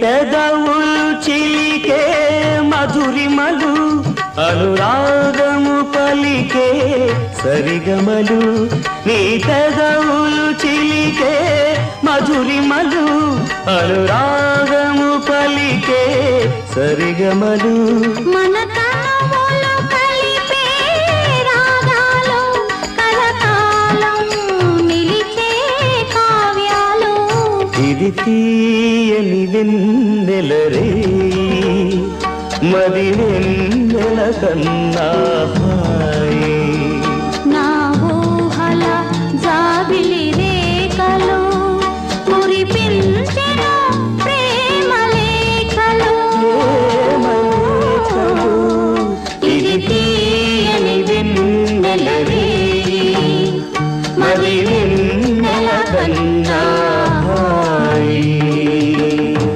పెదవులు చిలికే మధురిమలు అనురాగము పలికే సరిగమలు నీ పెదవులు చిలికే మధురిమలు అనురాగము పలికే సరిగమలు మన తనములు కలిపే రాగాలు కలకాలం నిలిచే కావ్యాలు ఇది తీయని వెన్నెలరే మది వెన్నెల కన్నా